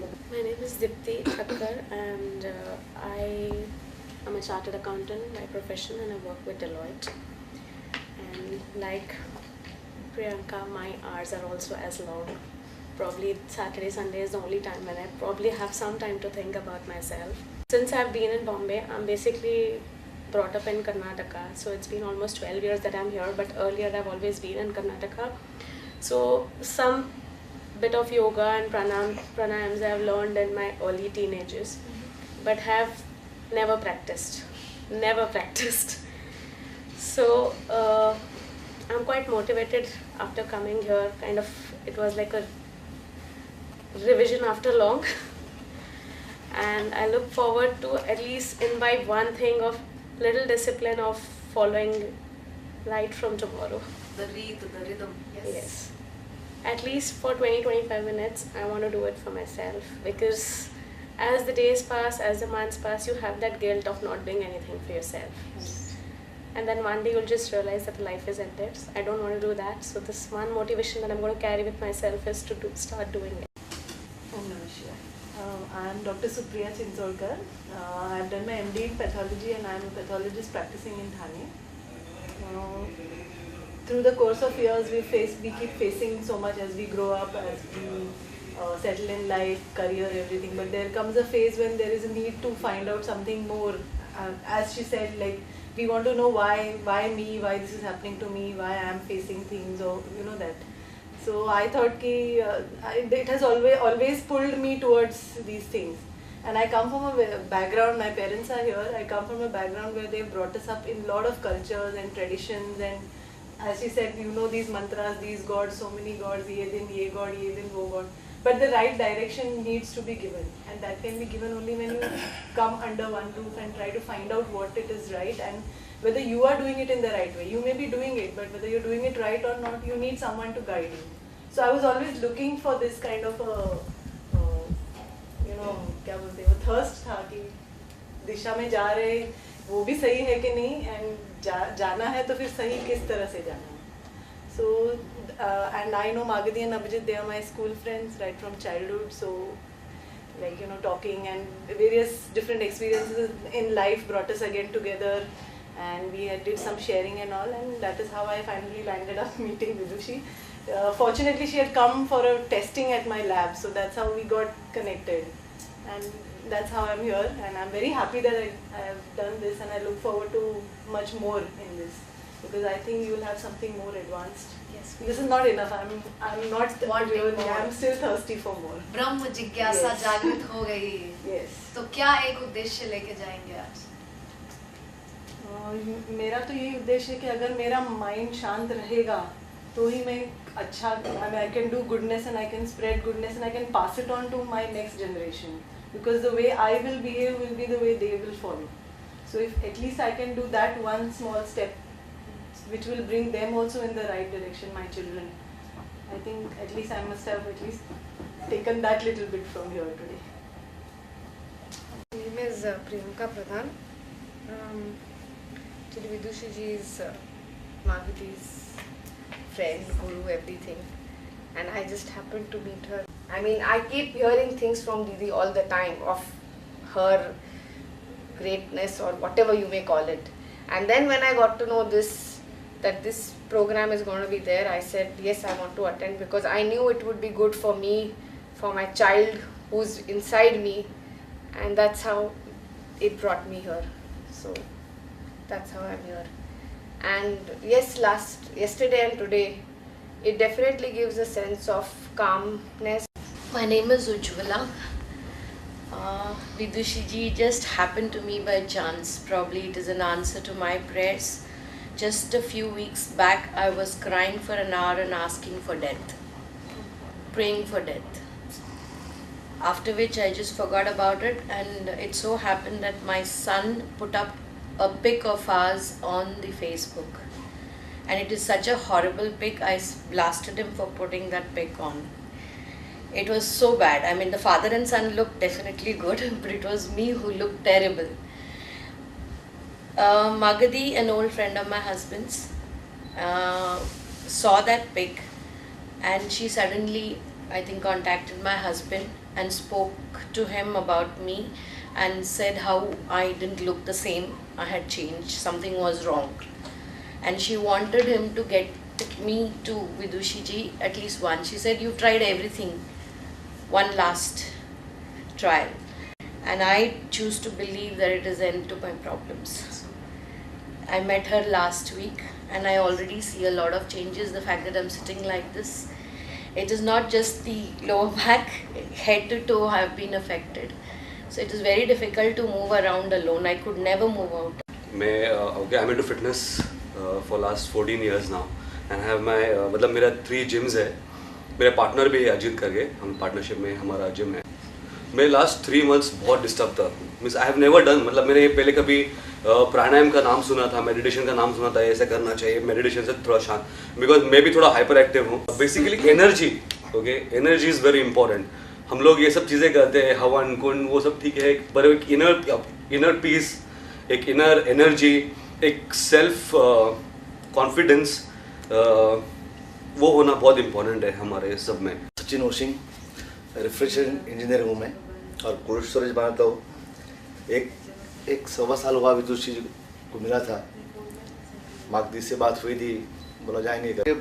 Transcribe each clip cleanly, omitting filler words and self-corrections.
My name is Dipti Thakkar and I am a chartered accountant by profession and I work with Deloitte. And like Priyanka, my hours are also as long. Probably Saturday, Sunday is the only time when I probably have some time to think about myself. Since I've been in Bombay, I'm basically brought up in Karnataka. So it's been almost 12 years that I'm here, but earlier I've always been in Karnataka. So some bit of yoga and pranayams I've learned in my early teenagers, but have never practiced. Never practiced. So I'm quite motivated after coming here. Kind of, it was like a revision after long. And I look forward to at least imbibe one thing of little discipline of following right from tomorrow. The rhythm. Yes. At least for 20-25 minutes, I want to do it for myself, because as the days pass, as the months pass, you have that guilt of not doing anything for yourself. Yes. And then one day you'll just realize that life is ended. I don't want to do that. So this one motivation that I'm going to carry with myself is to start doing it. Om Namah Shivaya. I am Dr. Supriya Chinsolkar. I have done my MD in pathology and I am a pathologist practicing in Thane. Through the course of years, we keep facing so much as we grow up, as we settle in life, career, everything. But there comes a phase when there is a need to find out something more. As she said, like, we want to know why me, why this is happening to me, why I am facing things, or that. So I thought it has always pulled me towards these things. And I come from a background, my parents are here, I come from a background where they brought us up in a lot of cultures and traditions, and as she said, these mantras, these gods, so many gods, ye din, ye god, ye din, wo god. But the right direction needs to be given, and that can be given only when you come under one roof and try to find out what it is right and whether you are doing it in the right way. You may be doing it, but whether you're doing it right or not, you need someone to guide you. So I was always looking for this kind of a, क्या बोलते हैं, वो thirst था कि दिशा में जा रहे, वो भी सही है कि नहीं, एंड जाना है तो फिर सही किस तरह से जाना है. So and I know Magadi and Abhijit, they are my school friends right from childhood. So talking and various different experiences in life brought us again together, and we did some sharing and all, and that is how I finally landed up meeting Vidushi. Fortunately, she had come for a testing at my lab, so that's how we got connected, and that's how I'm here, and I'm very happy that I have done this, and I look forward to much more in this, because I think you'll have something more advanced. Yes. This is not enough. I'm not Wanting really. more. I'm still thirsty for more. ब्रह्म जिज्ञासा Yes. जागृत हो गई. Yes. तो क्या एक उद्देश्य लेके जाएंगे आज? मेरा तो यही उद्देश्य है कि अगर मेरा माइंड शांत रहेगा तो ही मैं अच्छा, I can do goodness and I can spread goodness and I can pass it on to my next generation, because the way I will behave will be the way they will follow. So if at least I can do that one small step which will bring them also in the right direction, my children, I think at least I must have at least taken that little bit from here today. My name is Priyanka Pradhan. Actually, Vidushi ji is Magadi's friend, guru, everything. And I just happened to meet her. I mean, I keep hearing things from Didi all the time of her greatness or whatever you may call it. And then when I got to know that this program is going to be there, I said, yes, I want to attend, because I knew it would be good for me, for my child who's inside me, and that's how it brought me here. So that's how I'm here. And yes, yesterday and today, it definitely gives a sense of calmness. My name is Ujjwala. Vidushi ji just happened to me by chance. Probably it is an answer to my prayers. Just a few weeks back, I was crying for an hour and asking for death, praying for death. After which I just forgot about it, and it so happened that my son put up a pic of ours on the Facebook. And it is such a horrible pic, I blasted him for putting that pic on. It was so bad. I mean, the father and son looked definitely good, but it was me who looked terrible. Magadi, an old friend of my husband's, saw that pic, and she suddenly, I think, contacted my husband and spoke to him about me and said how I didn't look the same, I had changed, something was wrong. And she wanted him to get me to Vidushi ji at least once. She said, "You've tried everything, one last trial." And I choose to believe that it is end to my problems. I met her last week and I already see a lot of changes. The fact that I'm sitting like this, it is not just the lower back, head to toe have been affected. So it is very difficult to move around alone. I could never move out. I'm into fitness for last 14 years now and have my मतलब मेरा 3 gyms है. मेरा partner भी है अजीत करके, हम partnership में हमारा जिम है. मैं लास्ट 3 months बहुत डिस्टर्ब था. Means I have never done, मतलब मैंने पहले कभी प्राणायाम का नाम सुना था, मेडिटेशन का नाम सुना था, ऐसा करना चाहिए, मेडिटेशन से थोड़ा शांत, बिकॉज मैं भी थोड़ा हाइपर एक्टिव हूँ. Basically energy, okay, energy is very important. हम लोग ये सब चीज़ें करते हैं, हवन कुंड वो सब ठीक है, पर एक इनर पीस, एक इनर एनर्जी, एक सेल्फ कॉन्फिडेंस, वो होना बहुत इम्पोर्टेंट है हमारे सब में. सचिन ओशिंग, रिफ्रिजरेशन इंजीनियर हूँ मैं और कोल्ड स्टोरेज बनाता हूँ. एक 1.25 साल हुआ विदुषी जी को मिला था, मागदी से बात हुई थी, बोला जाएंगे कर.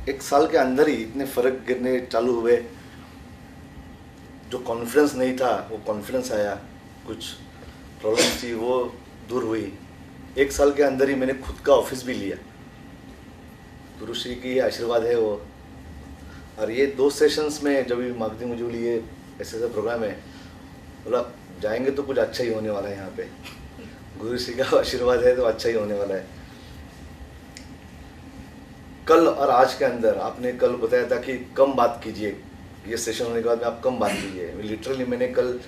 1 साल के अंदर ही इतने फ़र्क गिरने चालू हुए. जो कॉन्फिडेंस नहीं था वो कॉन्फिडेंस आया, कुछ प्रॉब्लम्स थी वो दूर हुई. 1 साल के अंदर ही मैंने खुद का ऑफिस भी लिया. गुरुश्री की आशीर्वाद है वो. और ये 2 सेशंस में जब भी मागदी मुझे लिए ऐसे प्रोग्राम है, बोला जाएंगे तो कुछ अच्छा ही होने वाला है. यहाँ पे गुरुश्री का आशीर्वाद है तो अच्छा ही होने वाला है. कल और आज के अंदर आपने कल बताया था कि कम बात कीजिए, ये सेशन होने के बाद में आप कम बात कीजिए. लिटरली मैंने कल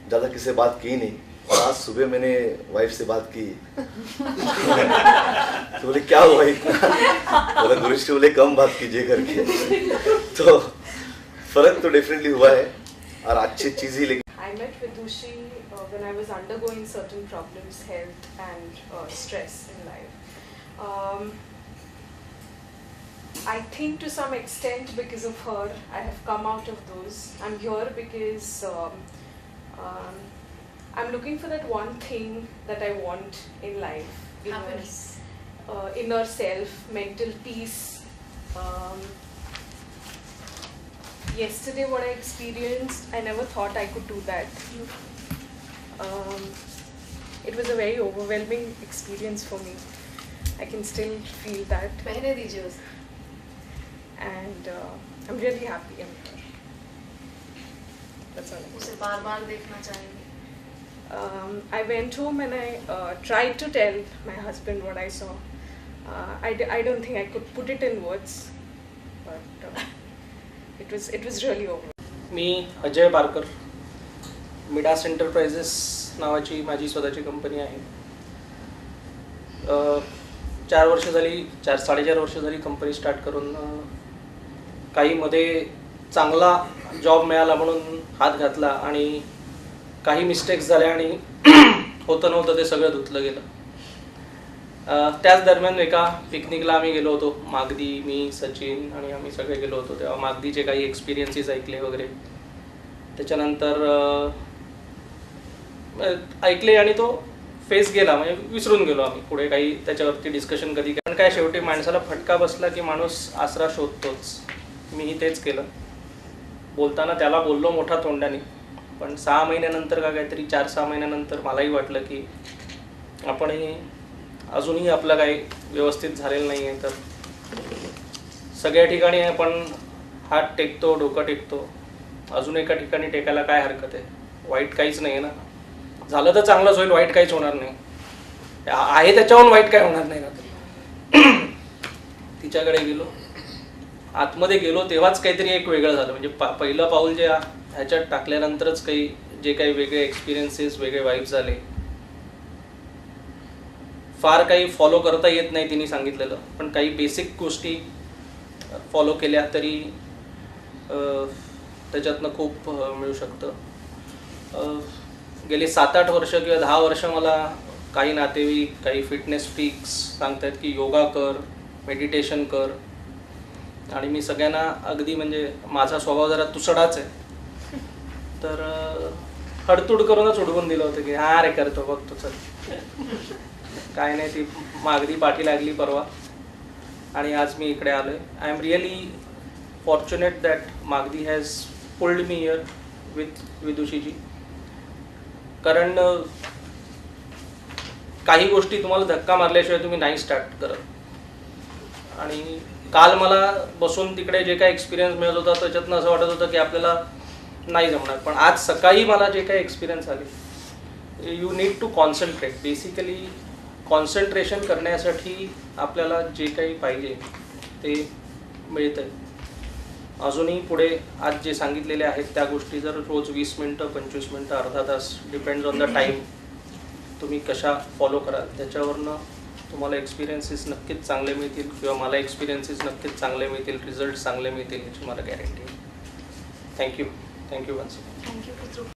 ज़्यादा किसी से बात की नहीं और आज सुबह मैंने वाइफ से बात की. तो बोले क्या हुआ इतना, बोला गुरुश्री बोले कम बात कीजिए करके. तो फर्क तो डेफिनेटली हुआ है और अच्छी चीज़ ही. लेकिन I met Vidushi when I was undergoing certain problems, health and stress in life. I think to some extent because of her, I have come out of those. I'm here because I'm looking for that one thing that I want in life. Happiness. Inner self, mental peace. Yesterday what I experienced, I never thought I could do that. It was a very overwhelming experience for me. I can still feel that. पहने दीजिए उसे. And I'm really happy I'm here. That's all. उसे बार-बार देखना चाहेंगे. I went home and I tried to tell my husband what I saw. I don't think I could put it in words, but it was really over. मी Ajay Parkar, Midas enterprises नावाची माझी स्वतःची company आहे. 4 वर्ष झाली, 4-4.5 वर्ष झाली कंपनी स्टार्ट करून. काही मध्ये चांगला जॉब मिळाला म्हणून हात घातला आणि काही मिस्टेक्स झाल्या आणि होतं नव्हतं ते सगळं धुतलं गेलं. त्याच दरम्यान एका पिकनिकला आम्ही गेलो होतो, मागदी, मी, सचिन आणि आम्ही सगळे गेलो होतो. तेव्हा मागदीचे काही एक्सपिरियन्सेस ऐकले वगैरे. त्याच्यानंतर ऐकले आणि तो फेस गेला, म्हणजे विसरून गेलो आम्ही. पुढे काही त्याच्यावरती डिस्कशन कधी, कारण काय शेवटी माणसाला फटका बसला की माणूस आसरा शोधतोच. मीही तेच केलं. बोलताना त्याला बोललो मोठा तोंडाने, पण 6 महिन्यानंतर का काहीतरी 4-6 महिन्यानंतर मलाही वाटलं की आपणही अजूनही आपलं काही व्यवस्थित झालेलं नाही आहे. तर सगळ्या ठिकाणी आपण हात टेकतो, डोकं टेकतो, अजून एका ठिकाणी टेकायला काय हरकत आहे. वाईट काहीच नाही आहे ना. झालं तर चांगलंच होईल, वाईट काहीच होणार नाही आहे, त्याच्याहून वाईट काय होणार नाही ना. तिच्याकडे गेलो, आतमध्ये गेलो तेव्हाच काहीतरी एक वेगळं झालं. म्हणजे पहिलं पाऊल जे ह्याच्यात टाकल्यानंतरच जे काही वेगळे एक्सपिरियन्सेस, वेगळे वाईब्स झाले. फार काही फॉलो करता येत नाही तिने सांगितलेलं, पण काही बेसिक गोष्टी फॉलो केल्या तरी त्याच्यातनं खूप मिळू शकतं. गेली 7-8 वर्ष किंवा 10 वर्ष मला काही नातेवाईक, काही फिटनेस फ्रीक्स सांगतात की योगा कर, मेडिटेशन कर. आणि मी सगळ्यांना अगदी, म्हणजे माझा स्वभाव जरा तुसडाच आहे, तर हडतूड करूनच उडवून दिलं होतं की हा रे करतो बघतो चल. काय नाही, ती मागदी पाठी लागली परवा आणि आज मी इकडे आलोय. I am really fortunate that Magadi has pulled me here with विदुषीजी. कारण काही गोष्टी तुम्हाला धक्का मारल्याशिवाय तुम्ही नाही स्टार्ट करत. आणि काल मला बसून तिकडे जे काही एक्सपिरियन्स मिळत होता त्याच्यातनं असं वाटत होतं की आपल्याला नाही जमणार. पण आज सकाळी मला जे काही एक्सपिरियन्स आले, you need to concentrate. Basically concentration करण्यासाठी आपल्याला जे काही पाहिजे ते मिळतं आहे. अजूनही पुढे आज जे सांगितलेले आहेत त्या गोष्टी जर रोज 20 मिनटं 25 मिनटं अर्धा तास, डिपेंड्स ऑन द टाईम, तुम्ही कशा फॉलो कराल त्याच्यावरनं तुम्हाला एक्सपिरियन्सेस नक्कीच चांगले मिळतील किंवा मला एक्सपिरियन्सेस नक्कीच चांगले मिळतील, रिझल्ट चांगले मिळतील याची मला गॅरंटी आहे. Thank you. Thank you once.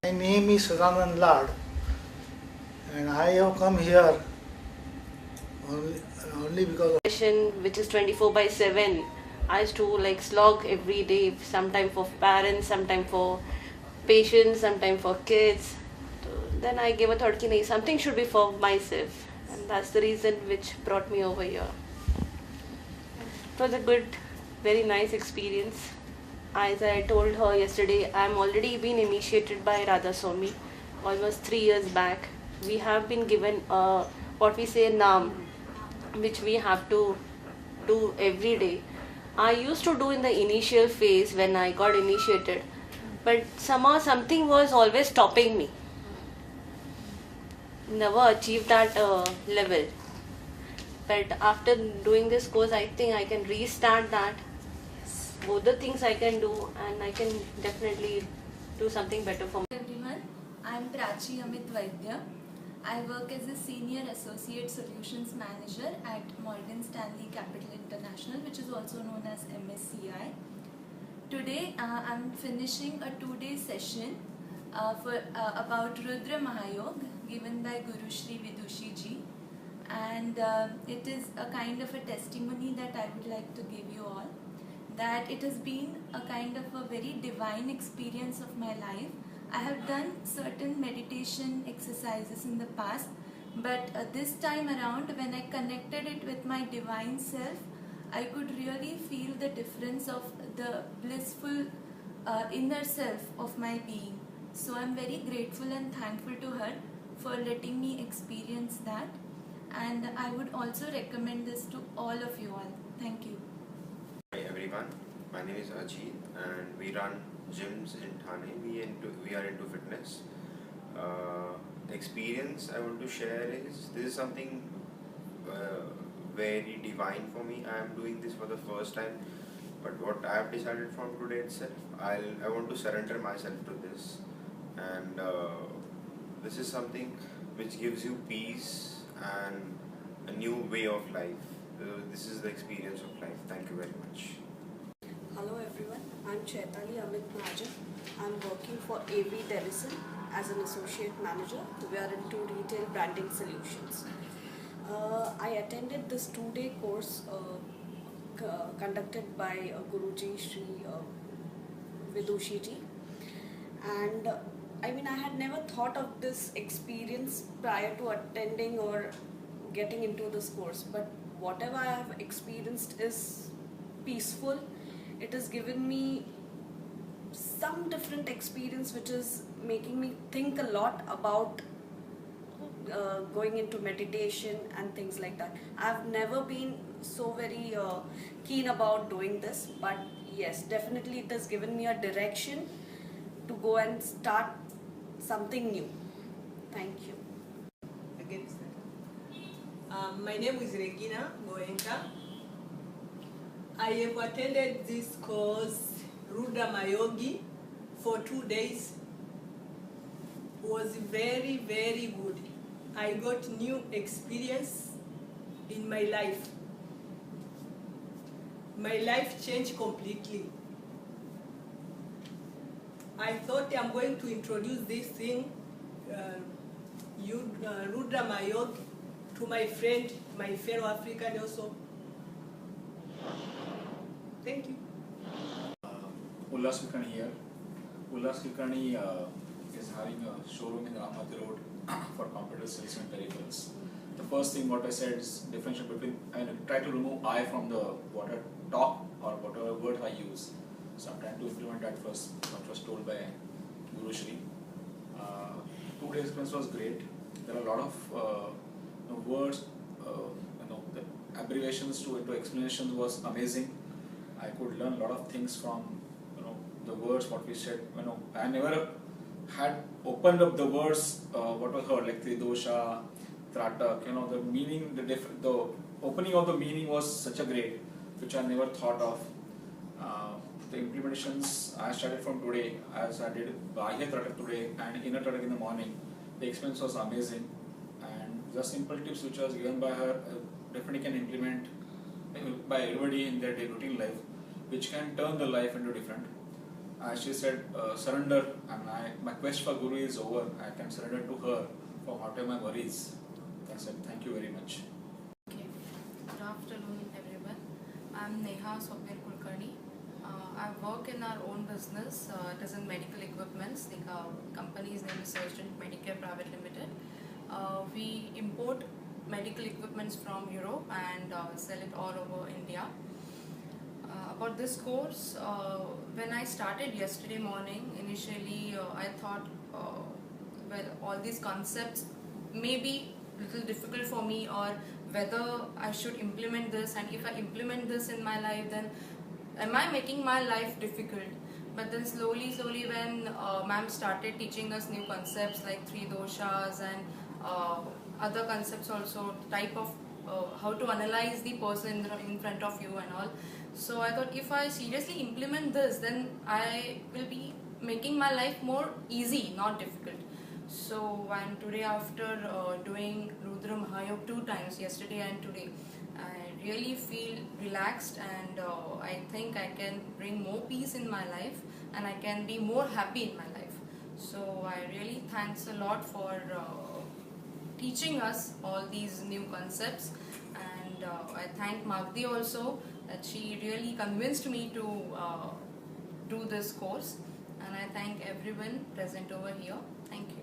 My name is Raman Lad and I have come here only because of Session which is 24/7. I used to like slog every day, sometime for parents, sometime for patients, sometime for kids. So then I gave a thought ki nahi, something should be for myself, and that's the reason which brought me over here. It was a good, very nice experience. As I told her yesterday, I'm already been initiated by Radha Swami almost 3 years back. We have been given what we say naam, which we have to do every day. I used to do in the initial phase when I got initiated, but somehow something was always stopping me. Never achieved that level. But after doing this course, I think I can restart that. Both the things I can do, and I can definitely do something better for me. Everyone, I'm Prachi Amit Vaidya. I work as a Senior Associate Solutions Manager at Morgan Stanley Capital International, which is also known as MSCI. Today, I'm finishing a 2-day session about Rudra Mahayog given by Guru Shri Vidushi ji, and it is a kind of a testimony that I would like to give you all, that it has been a kind of a very divine experience of my life. I have done certain meditation exercises in the past, but this time around when I connected it with my divine self, I could really feel the difference of the blissful inner self of my being. So I'm very grateful and thankful to her for letting me experience that, and I would also recommend this to all of you all. Thank you. Hi everyone, my name is Ajit and we run gyms in Thane. We are into fitness. The experience I want to share is, this is something very divine for me. I am doing this for the first time, but what I have decided from today itself, I want to surrender myself to this, and this is something which gives you peace and a new way of life. This is the experience of life. Thank you very much. Hello everyone, I'm Chaitali Amit Mahajan. I'm working for AV Denison as an associate manager. We are into retail branding solutions. I attended this 2-day course conducted by Guruji Shri Vidushi ji, and I mean, I had never thought of this experience prior to attending or getting into this course, but whatever I have experienced is peaceful. It has given me some different experience which is making me think a lot about going into meditation and things like that. I've never been so very keen about doing this, but yes, definitely it has given me a direction to go and start something new. Thank you. My name is Regina Goenka. I have attended this course, Rudra Mayogi, for 2 days. It was very, very good. I got new experience in my life. My life changed completely. I thought I'm going to introduce this thing, Rudra Mayog, to my friend, my fellow African also. Thank you. Ullas Vikan here. Ullas Kulkarni is having a showroom in Ramati Road for computer sales and peripherals. The first thing what I said is differentiate between, I try to remove I from the what I talk or whatever word I use. So I'm trying to implement that first, what was told by Guru Shri. 2 days experience was great. There are a lot of words, the abbreviations into explanations was amazing. I could learn a lot of things from the words what we said. I never had opened up the words what was heard like Tridosha, Tratak. The meaning, the opening of the meaning was such a great, which I never thought of. The implementations I started from today, as I did Bahya Tratak today and Inner Tratak in the morning. The experience was amazing, and the simple tips which was given by her definitely can implement by everybody in their daily routine life, which can turn the life into different. As she said, surrender, and my quest for Guru is over. I can surrender to her for whatever my worries. That's it. Thank you very much. Okay. Good afternoon, everyone. I'm Neha Swapnil Kulkarni. I work in our own business. It is in medical equipments. The company's name is Surgeon Medicare Private Limited. We import medical equipments from Europe and sell it all over India. About this course, when I started yesterday morning, initially I thought, all these concepts may be a little difficult for me, or whether I should implement this, and if I implement this in my life, then am I making my life difficult? But then slowly when ma'am started teaching us new concepts like 3 doshas and other concepts also, type of how to analyze the person in front of you and all. So I thought, if I seriously implement this, then I will be making my life more easy, not difficult. So, and today, after doing Rudra Mahayog 2 times, yesterday and today, I really feel relaxed, and I think I can bring more peace in my life, and I can be more happy in my life. So I really thanks a lot for teaching us all these new concepts, and I thank Magdi also that she really convinced me to do this course, and I thank everyone present over here. Thank you.